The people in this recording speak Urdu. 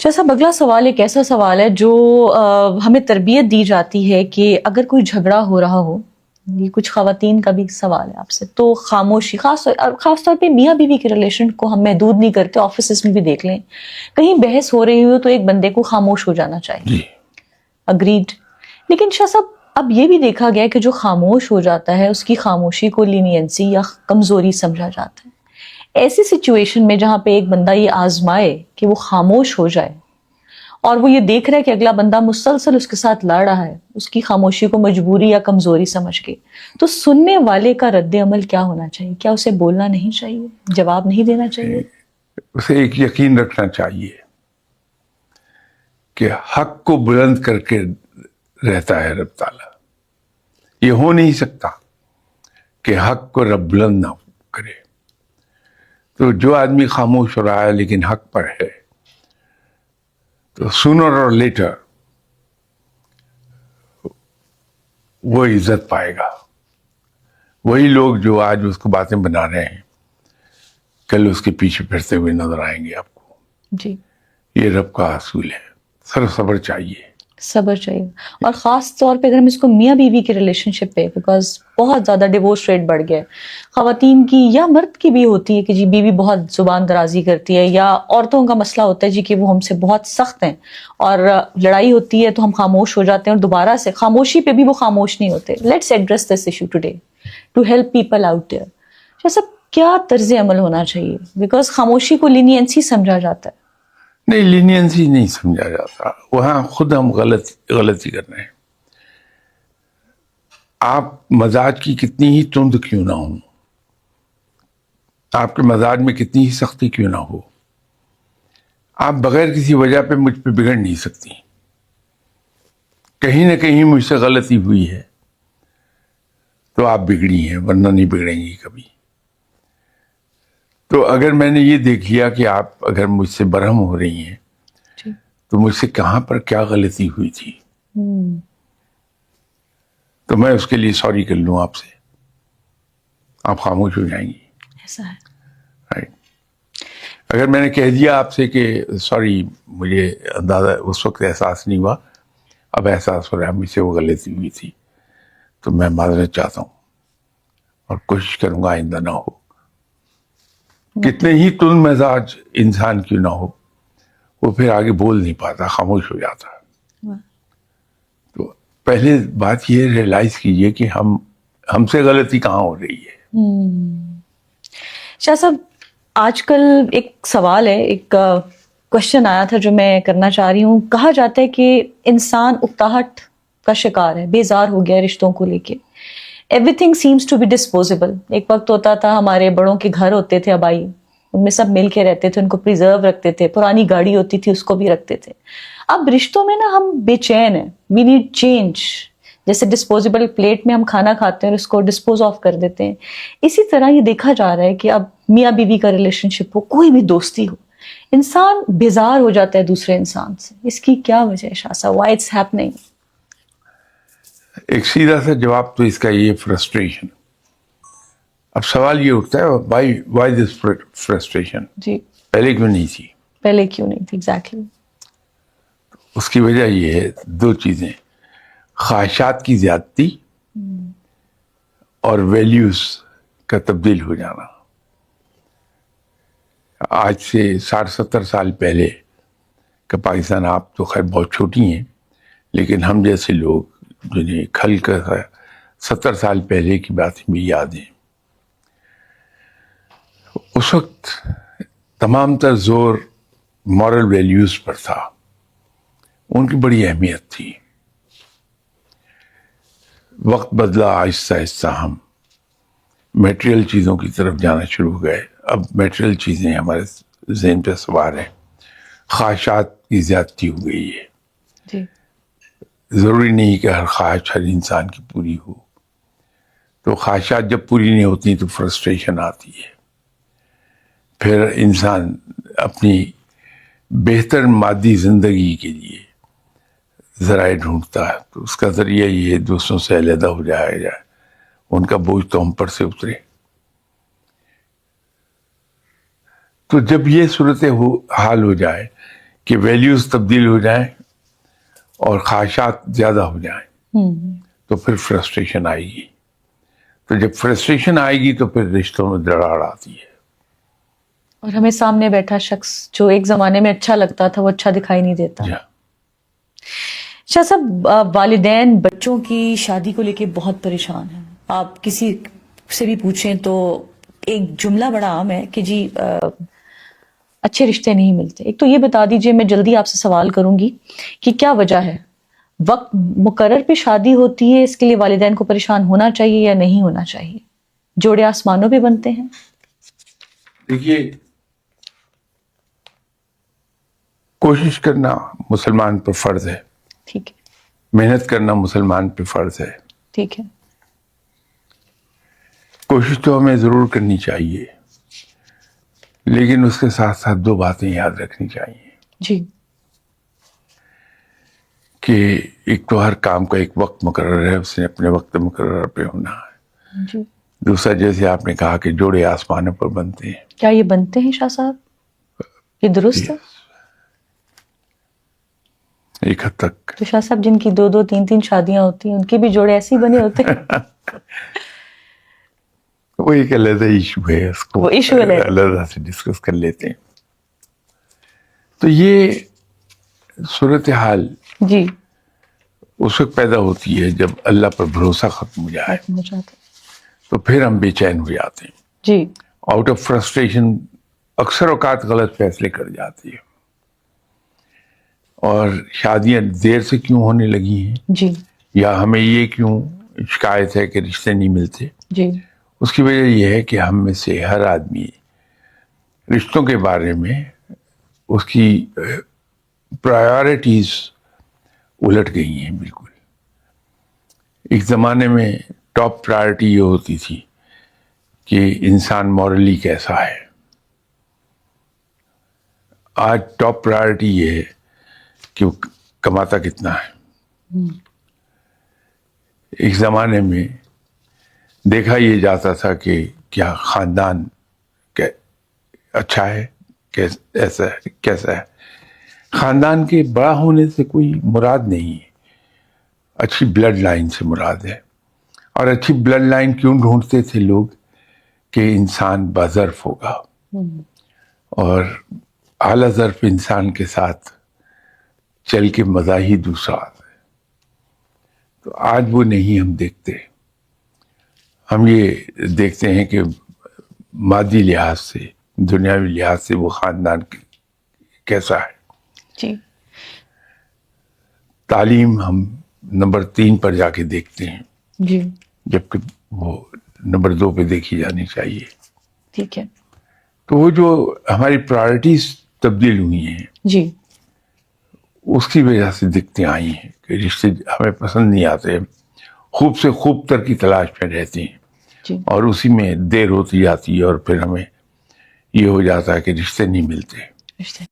شاہ صاحب، اگلا سوال ایک ایسا سوال ہے جو ہمیں تربیت دی جاتی ہے کہ اگر کوئی جھگڑا ہو رہا ہو، یہ کچھ خواتین کا بھی سوال ہے آپ سے، تو خاموشی، خاص طور پہ میاں بیوی کے ریلیشن کو ہم محدود نہیں کرتے، آفیسز میں بھی دیکھ لیں، کہیں بحث ہو رہی ہو تو ایک بندے کو خاموش ہو جانا چاہیے. اگریڈ. لیکن شاہ صاحب، اب یہ بھی دیکھا گیا کہ جو خاموش ہو جاتا ہے اس کی خاموشی کو لینینسی یا کمزوری سمجھا جاتا ہے. ایسی سچویشن میں جہاں پہ ایک بندہ یہ آزمائے کہ وہ خاموش ہو جائے اور وہ یہ دیکھ رہا ہے کہ اگلا بندہ مسلسل اس کے ساتھ لڑ رہا ہے، اس کی خاموشی کو مجبوری یا کمزوری سمجھ کے، تو سننے والے کا رد عمل کیا ہونا چاہیے؟ کیا اسے بولنا نہیں چاہیے، جواب نہیں دینا چاہیے؟ اسے ایک یقین رکھنا چاہیے کہ حق کو بلند کر کے رہتا ہے رب تعالیٰ. یہ ہو نہیں سکتا کہ حق کو رب بلند نہ کرے. تو جو آدمی خاموش ہو رہا ہے لیکن حق پر ہے، تو سونر اور لیٹر وہ عزت پائے گا. وہی لوگ جو آج اس کو باتیں بنا رہے ہیں کل اس کے پیچھے پھرتے ہوئے نظر آئیں گے آپ کو. جی، یہ رب کا اصول ہے. صبر چاہیے. صبر چاہیے. اور خاص طور پہ اگر ہم اس کو میاں بیوی کے ریلیشن شپ پہ، بیکاز بہت زیادہ ڈیورس ریٹ بڑھ گیا ہے، خواتین کی یا مرد کی بھی ہوتی ہے کہ جی بیوی بہت زبان درازی کرتی ہے، یا عورتوں کا مسئلہ ہوتا ہے جی کہ وہ ہم سے بہت سخت ہیں اور لڑائی ہوتی ہے تو ہم خاموش ہو جاتے ہیں اور دوبارہ سے خاموشی پہ بھی وہ خاموش نہیں ہوتے. Let's address this issue today to help people out there. جیسا کیا طرز عمل ہونا چاہیے؟ بیکاز خاموشی کو لینینسی سمجھا جاتا ہے. نہیں، لینینسی نہیں سمجھا جاتا. وہاں خود ہم غلطی کر رہے ہیں. آپ مزاج کی کتنی ہی تند کیوں نہ ہوں، آپ کے مزاج میں کتنی ہی سختی کیوں نہ ہو، آپ بغیر کسی وجہ پہ مجھ پہ بگڑ نہیں سکتی. کہیں نہ کہیں مجھ سے غلطی ہوئی ہے تو آپ بگڑی ہیں، ورنہ نہیں بگڑیں گی کبھی. تو اگر میں نے یہ دیکھ لیا کہ آپ اگر مجھ سے برہم ہو رہی ہیں جی. تو مجھ سے کہاں پر کیا غلطی ہوئی تھی، تو میں اس کے لیے سوری کر لوں آپ سے، آپ خاموش ہو جائیں گی. ایسا ہے. Right. اگر میں نے کہہ دیا آپ سے کہ سوری، مجھے اندازہ اس وقت احساس نہیں ہوا، اب احساس ہو رہا ہے مجھ سے وہ غلطی ہوئی تھی، تو میں معذرت چاہتا ہوں اور کوشش کروں گا آئندہ نہ ہو. کتنے ہی تند مزاج انسان کیوں نہ ہو، وہ پھر آگے بول نہیں پاتا، خاموش ہو جاتا. تو پہلے بات یہ ریئلائز کیجئے کہ ہم سے غلطی کہاں ہو رہی ہے. شاہ صاحب، آج کل ایک سوال ہے، ایک کوشچن آیا تھا جو میں کرنا چاہ رہی ہوں. کہا جاتا ہے کہ انسان اکتاہٹ کا شکار ہے، بیزار ہو گیا رشتوں کو لے کے. Everything seems to be disposable. ایک وقت ہوتا تھا ہمارے بڑوں کے گھر ہوتے تھے آبائی، ان میں سب مل کے رہتے تھے، ان کو پریزرو رکھتے تھے، پرانی گاڑی ہوتی تھی اس کو بھی رکھتے تھے. اب رشتوں میں نا ہم بے چین ہیں، وی نیڈ چینج. جیسے ڈسپوزیبل پلیٹ میں ہم کھانا کھاتے ہیں اور اس کو ڈسپوز آف کر دیتے ہیں، اسی طرح یہ دیکھا جا رہا ہے کہ اب میاں بیوی کا ریلیشن شپ ہو، کوئی بھی دوستی ہو، انسان بیزار ہو جاتا ہے دوسرے انسان سے. اس کی کیا وجہ ہے شاہ صاحب؟ Why it's happening? ایک سیدھا سا جواب تو اس کا یہ فرسٹریشن. اب سوال یہ اٹھتا ہے وائی دس فرسٹریشن، جی، پہلے کیوں نہیں تھی؟ پہلے کیوں نہیں تھی؟ ایگزیکٹلی. اس کی وجہ یہ ہے دو چیزیں: خواہشات کی زیادتی اور ویلیوز کا تبدیل ہو جانا. آج سے 60-70 سال پہلے کا پاکستان، آپ تو خیر بہت چھوٹی ہیں، لیکن ہم جیسے لوگ جنہیں کھل کر 70 سال پہلے کی باتیں بھی یاد ہیں، اس وقت تمام تر زور مورل ویلیوز پر تھا، ان کی بڑی اہمیت تھی. وقت بدلا، آہستہ آہستہ ہم میٹریل چیزوں کی طرف جانا شروع ہو گئے. اب میٹریل چیزیں ہمارے ذہن پہ سوار ہیں، خواہشات کی زیادتی ہو گئی ہے. جی، ضروری نہیں کہ ہر خواہش ہر انسان کی پوری ہو. تو خواہشات جب پوری نہیں ہوتی تو فرسٹریشن آتی ہے. پھر انسان اپنی بہتر مادی زندگی کے لیے ذرائع ڈھونڈتا ہے، تو اس کا ذریعہ یہ دوستوں سے علیحدہ ہو جائے، ان کا بوجھ تو ہم پر سے اترے. تو جب یہ صورت حال ہو جائے کہ ویلیوز تبدیل ہو جائیں اور خواہشات زیادہ ہو جائیں تو پھر فرسٹریشن آئے گی. تو جب فرسٹریشن آئے گی تو پھر رشتوں میں دراڑ آتی ہے. اور ہمیں سامنے بیٹھا شخص جو ایک زمانے میں اچھا لگتا تھا وہ اچھا دکھائی نہیں دیتا. شاہ صاحب، والدین بچوں کی شادی کو لے کے بہت پریشان ہیں. آپ کسی سے بھی پوچھیں تو ایک جملہ بڑا عام ہے کہ جی اچھے رشتے نہیں ملتے. ایک تو یہ بتا دیجئے، میں جلدی آپ سے سوال کروں گی کہ کیا وجہ ہے؟ وقت مقرر پہ شادی ہوتی ہے، اس کے لیے والدین کو پریشان ہونا چاہیے یا نہیں ہونا چاہیے؟ جوڑے آسمانوں پہ بنتے ہیں. دیکھیے، کوشش کرنا مسلمان پر فرض ہے، ٹھیک ہے. محنت کرنا مسلمان پہ فرض ہے. ٹھیک ہے. کوشش تو ہمیں ضرور کرنی چاہیے، لیکن اس کے ساتھ ساتھ دو باتیں یاد رکھنی چاہیے جی. کہ ایک تو ہر کام کا ایک وقت مقرر ہے، اس نے اپنے وقت مقرر پہ ہونا ہے. جی. دوسرا، جیسے آپ نے کہا کہ جوڑے آسمانوں پر بنتے ہیں. کیا یہ بنتے ہیں شاہ صاحب؟ یہ درست ہے؟ ایک حد تک. تو شاہ صاحب جن کی 2 3 شادیاں ہوتی ہیں ان کے بھی جوڑے ایسے ہی بنے ہوتے ہیں؟ وہ ایک علیحدہ ایشو ہے، اس کو وہ ایشو علیحدہ سے ڈسکس کر لیتے ہیں. تو یہ صورتحال جی اس وقت پیدا ہوتی ہے جب اللہ پر بھروسہ ختم ہو جائے تو پھر ہم بے چین ہو جاتے ہیں. جی. آؤٹ آف فرسٹریشن اکثر اوقات غلط فیصلے کر جاتی ہے. اور شادیاں دیر سے کیوں ہونے لگی ہیں، جی. یا ہمیں یہ کیوں شکایت ہے کہ رشتے نہیں ملتے، جی. اس کی وجہ یہ ہے کہ ہم میں سے ہر آدمی رشتوں کے بارے میں اس کی پرائیورٹیز الٹ گئی ہیں بالکل. ایک زمانے میں ٹاپ پرائرٹی یہ ہوتی تھی کہ انسان مورلی کیسا ہے. آج ٹاپ پرائرٹی یہ ہے کہ وہ کماتا کتنا ہے. ایک زمانے میں دیکھا یہ جاتا تھا کہ کیا خاندان اچھا ہے، ایسا ہے، کیسا ہے. خاندان کے بڑا ہونے سے کوئی مراد نہیں ہے، اچھی بلڈ لائن سے مراد ہے. اور اچھی بلڈ لائن کیوں ڈھونڈتے تھے لوگ؟ کہ انسان باظرف ہوگا، اور اعلیٰ ظرف انسان کے ساتھ چل کے مزہ ہی دوسرا آتا ہے. تو آج وہ نہیں ہم دیکھتے. ہم یہ دیکھتے ہیں کہ مادی لحاظ سے، دنیاوی لحاظ سے وہ خاندان کیسا ہے. جی. تعلیم ہم نمبر 3 پر جا کے دیکھتے ہیں، جی. جبکہ وہ نمبر 2 پہ دیکھی جانی چاہیے. ٹھیک ہے. تو وہ جو ہماری پرائرٹیز تبدیل ہوئی ہیں جی. اس کی وجہ سے دقتیں آئی ہیں کہ رشتے ہمیں پسند نہیں آتے، خوب سے خوب تر کی تلاش میں رہتے ہیں. جی. اور اسی میں دیر ہوتی جاتی ہے اور پھر ہمیں یہ ہو جاتا ہے کہ رشتے نہیں ملتے. رشتے